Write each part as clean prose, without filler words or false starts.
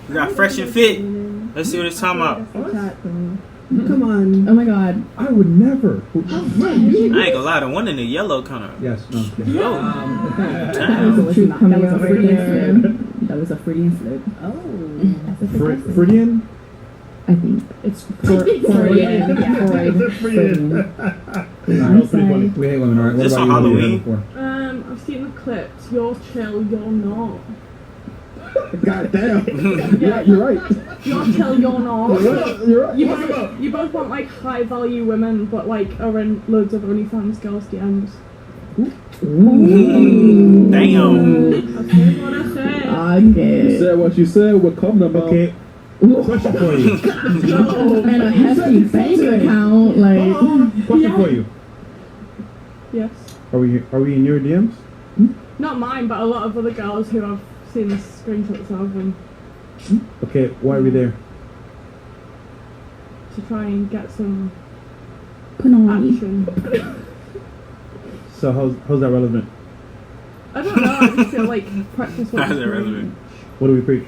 We got fresh and fit. Let's see what it's talking about. Come on. Oh my god. I would never. I ain't gonna lie, the one in the yellow kind of. Yes. No. That was a Freudian slip. Oh. Freudian? I think. It's Freudian. That's pretty funny. We hate women, alright? What This about on you? Halloween? I've seen the clips. You're chill, you're not. God damn. Yeah, you're right. You're chill, you're not. You're right. You both want like high value women, but like are in loads of OnlyFans girls DMs. Damn. Okay, what I said. Okay. You said what you said. We're coming about. Okay. Question for you. And a hefty bank account, like. Question for you. Yes. Are we in your DMs? Not mine, but a lot of other girls who I've seen the screenshots of and Okay, why are we there? to try and get some Action. So how's that relevant? I don't know, I just feel like practice what How's you that relevant? What do we preach?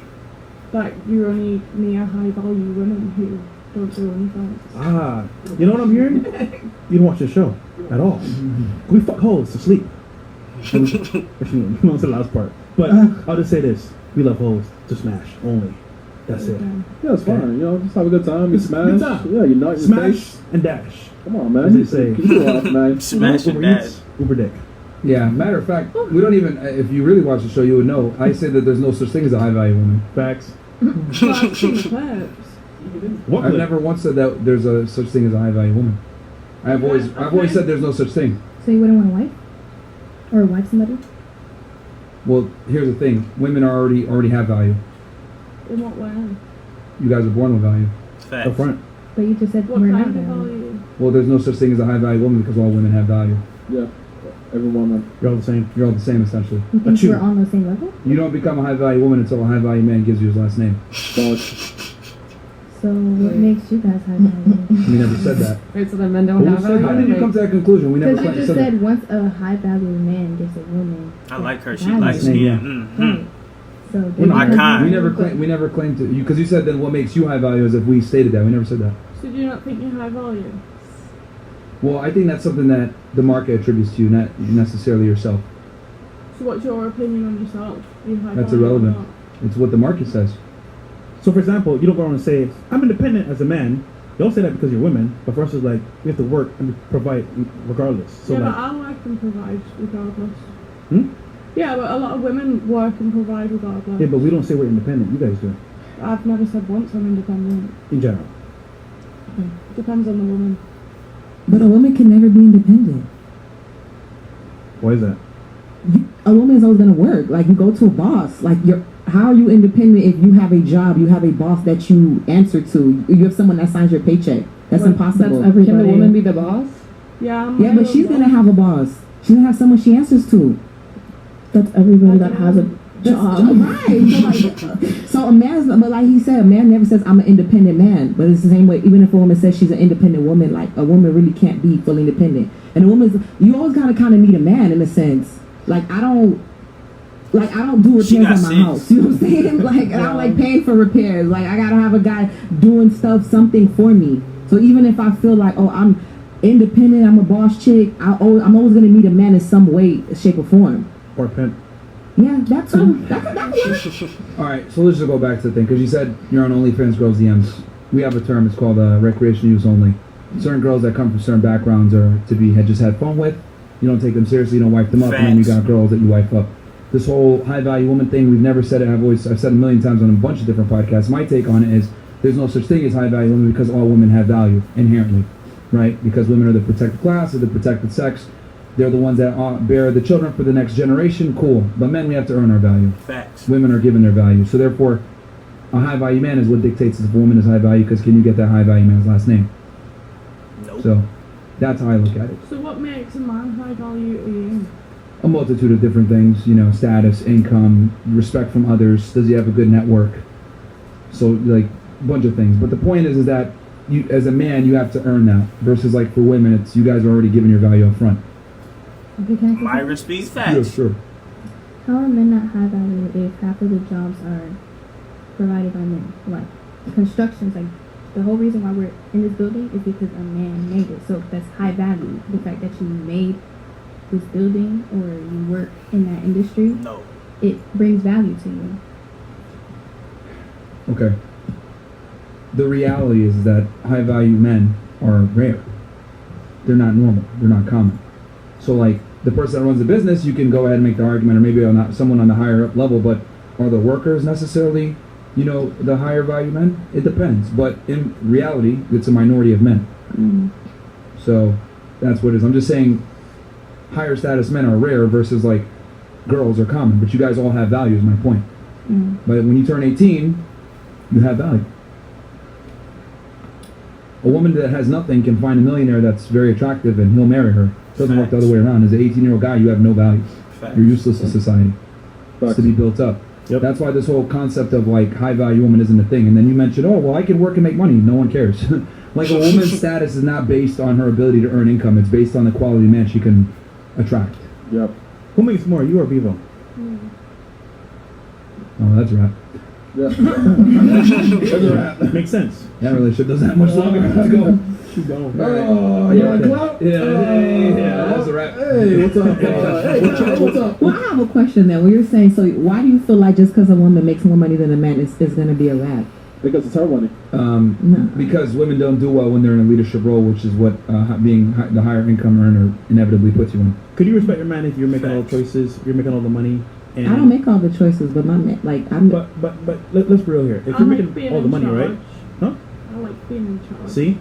That you only near high value women who don't do anything. Ah, you know what I'm hearing? You don't watch the show at all. We fuck hoes to sleep. Actually, no, that's the last part. But I'll just say this: we love hoes to smash only. That's it. Yeah, it's fun. You know, just have a good time. You It's a smash. good time. Yeah, you nut your Smash face. and dash. Come on, man. As they say. You do off, man. Smash and Uber dash. Eats, Uber dick. Yeah, matter of fact, we don't even, if you really watch the show, you would know. I say that there's no such thing as a high value woman. Facts. But I've seen the clips. What? I've never once said that there's a such thing as a high value woman. I've always said there's no such thing. So you wouldn't want a wife? Or wife somebody? Well, here's the thing: women are already have value. In what way? You guys are born with value. Up Facts. front. But you just said What we're not kind of value. value? Well, there's no such thing as a high value woman because all women have value. Yeah, every woman. You're all the same. You're all the same essentially. You think Achoo. we're on the same level? You don't become a high value woman until a high value man gives you his last name. So what makes you guys high value? We never said that. Wait, so the men don't Who have said value? How did you come to that conclusion? We never Because you just said that. said once a high value man gives a woman. I like her. She value. likes Yeah. me. Right. So We're not My kind. We never claimed to you because you said then what makes you high value as if we stated that. We never said that. So do you not think you're high value? Well, I think that's something that the market attributes to you, not necessarily yourself. So what's your opinion on yourself? Are you high That's value or irrelevant. not? It's what the market says. So, for example, you don't go around and say, I'm independent as a man. You don't say that because you're women, but for us, it's like, we have to work and provide regardless. So, Yeah, like, but I work and provide regardless. Hmm? Yeah, but a lot of women work and provide regardless. yeah, but we don't say we're independent. You guys do, I've never said once I'm independent. in general. Depends on the woman. But a woman can never be independent. Why is that? A woman is always going to work. Like, you go to a boss. Like, how are you independent if you have a job, you have a boss that you answer to, you have someone that signs your paycheck? That's impossible. Can the woman be the boss? Yeah, Yeah, but she's going to have a boss. She's going to have someone she answers to. that's everybody that has a job. Right. So a man's, but like he said, a man never says I'm an independent man. But it's the same way, even if a woman says she's an independent woman, like a woman really can't be fully independent. And a woman's, you always gotta kind of need a man in a sense. Like I don't do repairs on my house. You know what I'm saying? Like I don't like paying for repairs. Like I gotta have a guy doing something for me. So even if I feel like, oh, I'm independent, I'm a boss chick, I'm always gonna need a man in some way, shape, or form. Or pimp. Yeah, that's all. All right, so let's just go back to the thing because you said you're on OnlyFans girls DMs. We have a term. It's called recreation use only. Certain girls that come from certain backgrounds are to be just had fun with. You don't take them seriously. You don't wipe them up, and then you got girls that you wipe up. This whole high value woman thing, we've never said it. I've said it a million times on a bunch of different podcasts. My take on it is there's no such thing as high value women because all women have value inherently, right? Because women are the protected class, they're the protected sex. They're the ones that bear the children for the next generation. Cool. But men, we have to earn our value. Facts. Women are given their value. So therefore, a high value man is what dictates if a woman is high value because can you get that high value man's last name? Nope. So that's how I look at it. So what makes a man high value to you? A multitude of different things, status, income, respect from others. Does he have a good network? So like a bunch of things. But the point is that you, as a man, you have to earn that. Versus like for women, it's you guys are already giving your value up front. Okay, can I say Myron speaks Yeah, facts. sure. How are men not high value if half of the jobs are provided by men. Like constructions, like the whole reason why we're in this building is because a man made it. So that's high value. The fact that you made this building or you work in that industry, No. it brings value to you. Okay. The reality is that high value men are rare. They're not normal. They're not common. So like the person that runs the business, you can go ahead and make the argument, or maybe not someone on the higher up level, but are the workers necessarily, you know, the higher value men? It depends. But in reality, it's a minority of men. So that's what it is. I'm just saying higher status men are rare versus like girls are common. But you guys all have value is my point. But when you turn 18, you have value. A woman that has nothing can find a millionaire that's very attractive and he'll marry her. It doesn't work the other way around. As an 18-year-old guy, you have no value. Facts. You're useless to society. It's to be built up. Yep. That's why this whole concept of like high value woman isn't a thing. And then you mentioned, oh, well, I can work and make money. No one cares. Like a woman's status is not based on her ability to earn income. It's based on the quality of man she can attract. Yep. Who makes more, you or Vivo? Oh, that's a wrap. Yeah. Makes sense. That relationship doesn't have much longer. Let's go. She don't. Oh, you want to clap? Yeah, that's a wrap. Hey, what's up? Hey, what's up? Well, I have a question then. When you're saying, so why do you feel like just because a woman makes more money than a man is going to be a rat? Because it's her money. No. Because women don't do well when they're in a leadership role, which is what being the higher income earner inevitably puts you in. Could you respect your man if you're making all the choices, you're making all the money? And I don't make all the choices, but my man, like I'm. But let's be real here. If I you're like making being all the in money, charge. right? Huh? I like being in charge. See,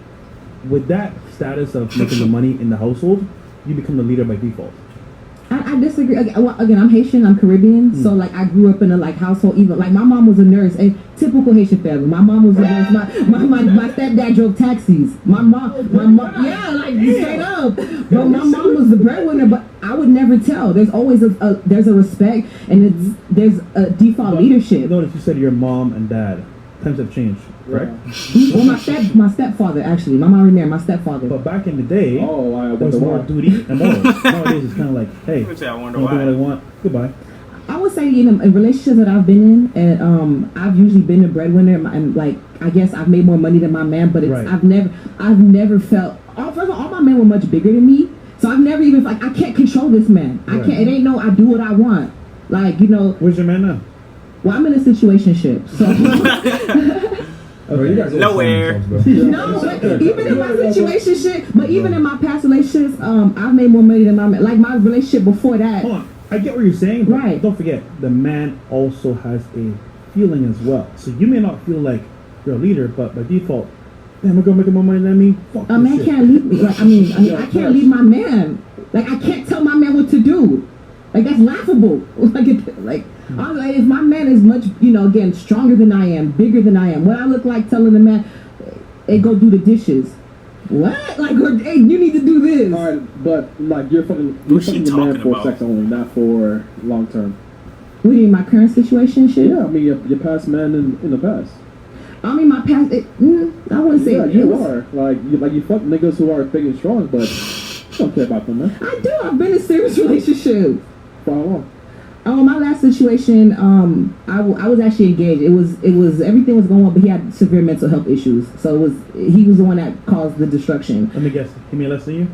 with that status of making the money in the household, you become the leader by default. I disagree. Again, I'm Haitian. I'm Caribbean. So like I grew up in a like household. Even like my mom was a nurse. A typical Haitian family. My mom was a nurse. My stepdad drove taxis. My mom, yeah, like straight up. But my mom was the breadwinner. But I would never tell. There's always there's a respect and there's a default leadership. Notice you said your mom and dad. Times have changed, right? Well, my stepfather actually. My mom remarried my stepfather. But back in the day, Oh, I there was wonder more why. duty and more. Nowadays, it's kind of like, hey, Which I wonder I'm gonna do why. what I want. Goodbye. I would say, you know, in relationships that I've been in, and I've usually been a breadwinner, and like I guess I've made more money than my man, but it's Right. I've never felt. First of all my men were much bigger than me, so I've never even like I can't control this man. I Right. can't. It ain't no. I do what I want. Like you know. Where's your man now? Well, I'm in a situationship, so. Oh, you guys all Nowhere. selling yourselves, bro. No, but even in my situationship, but even in my past relationships, I've made more money than my man. Like my relationship before that. Hold on. I get what you're saying, but Right. don't forget, the man also has a feeling as well. So you may not feel like you're a leader, but by default, damn, we're gonna make more money than me. Fuck A this man shit. can't lead me. Like I mean, I can't lead my man. Like I can't tell my man what to do. Like that's laughable. I'm like, if my man is much, you know, again, stronger than I am, bigger than I am, what I look like telling the man, hey, go do the dishes. What? Like, or, hey, you need to do this. All right, but like you're fucking What's she the man talking for about? sex only, not for long term. What do you mean, my current situation? Shit. Yeah, I mean your past men in the past. I mean, my past. I wouldn't say Yeah, it you was- are you fuck niggas who are big and strong, but you don't care about them, man. I do. I've been in serious relationships. For how long? My last situation, I was actually engaged. It was everything was going on, but he had severe mental health issues. So he was the one that caused the destruction. Let me guess. He made less than you?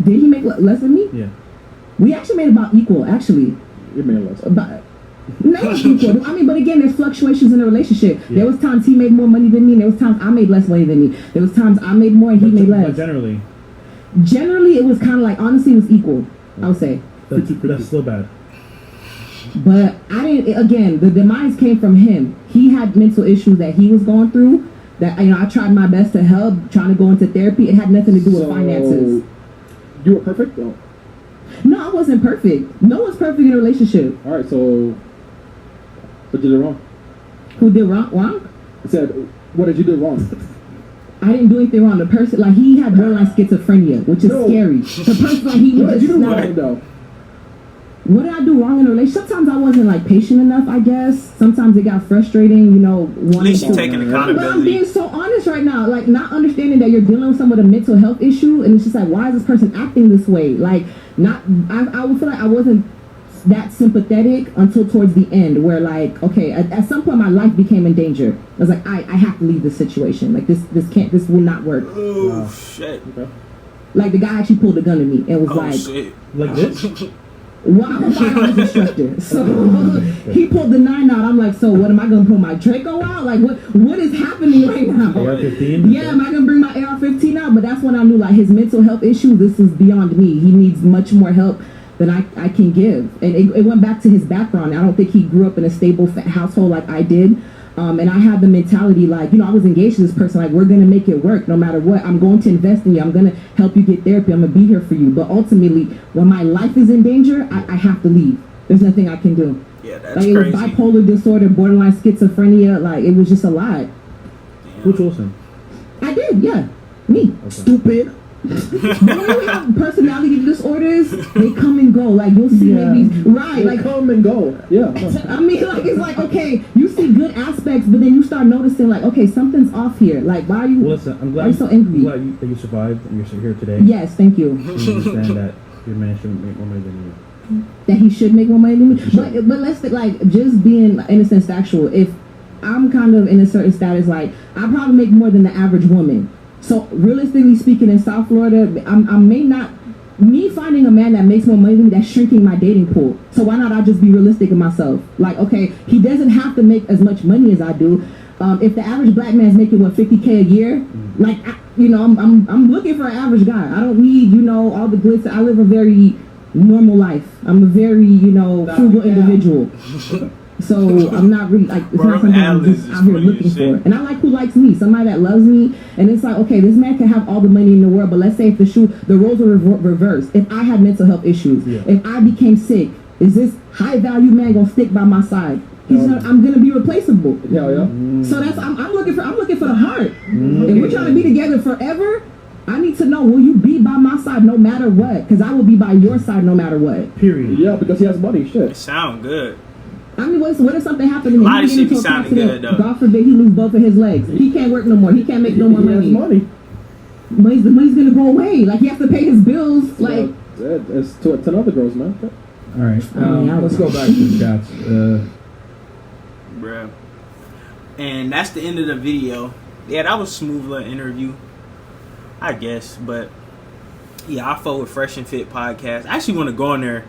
Did he make less than me? Yeah. We actually made about equal, actually. You made less. But not equal. I mean, but again, there's fluctuations in a relationship. Yeah. There was times he made more money than me, and there was times I made less money than me. There was times I made more and he made But less. generally, Generally, it was kind of like, honestly, it was equal, I would say. that's still bad. But I didn't, again, the demise came from him. He had mental issues that he was going through that, you know, I tried my best to help, trying to go into therapy. It had nothing to do with finances. You were perfect though. No, I wasn't perfect. No one's perfect in a relationship. All right, so what did you do wrong? Who did wrong? I said, what did you do wrong? I didn't do anything wrong. The person, like, he had borderline schizophrenia, which is No. scary. The person, like, he What was did you just do not. wrong though? What did I do wrong in a relationship? Sometimes I wasn't, like, patient enough, I guess. Sometimes it got frustrating, you know. At least you taking But I'm accountability. being so honest right now, like not understanding that you're dealing with someone with a mental health issue, and it's just like, why is this person acting this way? Like, not, I would feel like I wasn't that sympathetic until towards the end, where like, okay, at some point my life became in danger. I was like, I have to leave this situation. Like this will not work. Oh shit! Okay. Like the guy actually pulled a gun at me and was Oh like, shit! Like this? well, I'm a firearms instructor, so he pulled the 9 out. I'm like, so what am I gonna pull my Draco out? Like what is happening right now? AR-15? Yeah, am I gonna bring my AR-15 out? But that's when I knew like his mental health issues. This is beyond me. He needs much more help than I can give. And it went back to his background. I don't think he grew up in a stable household like I did. And I had the mentality like, you know, I was engaged to this person, like, we're going to make it work no matter what. I'm going to invest in you. I'm going to help you get therapy. I'm going to be here for you. But ultimately, when my life is in danger, I have to leave. There's nothing I can do. Yeah, that's like, it was crazy. bipolar disorder, borderline schizophrenia. Like, it was just a lot. Who chose him? I did, yeah. Me. Okay. Stupid. But when you have personality disorders, they come and go. Like, you'll see maybe, right, They like, come and go. Yeah. I mean, like, it's like, okay, you see good aspects, but then you start noticing, like, okay, something's off here. Like, why are you, Well, listen, I'm why glad, are you so angry? I'm glad that you survived and you're still here today. Yes, thank you. You understand that your man shouldn't make more money than you. That he should make more money than me. But let's think, like, just being, in a sense, factual. If I'm kind of in a certain status, like, I probably make more than the average woman. So, realistically speaking, in South Florida, I may not, me finding a man that makes more money than me, that's shrinking my dating pool. So why not I just be realistic in myself? Like, okay, he doesn't have to make as much money as I do. If the average black man's making, what, $50K a year? Like, I'm looking for an average guy. I don't need, all the glitz. I live a very normal life. I'm a very, frugal individual. So I'm not really like, it's not something I'm just out here looking for. And I like who likes me, somebody that loves me. And it's like, okay, this man can have all the money in the world, but let's say if the roles are reversed, if I had mental health issues, if I became sick, is this high value man gonna stick by my side? I'm gonna be replaceable. Yeah. So that's I'm looking for the heart. If we're trying to be together forever, I need to know, will you be by my side no matter what? Because I will be by your side no matter what. Period. Yeah, because he has money. Shit. It sound good. I mean, what if something happened to him? A lot of He get shit be into a car sounding accident, good, though. God forbid he lose both of his legs. He can't work no more. He can't make no more He has money. money. The money's gonna go away. Like, he has to pay his bills. Like, It's to 10 other girls, man. All right, let's go back to the stats. Bruh. And that's the end of the video. Yeah, that was a smooth little interview, I guess. But yeah, I fuck with Fresh and Fit podcast. I actually want to go on there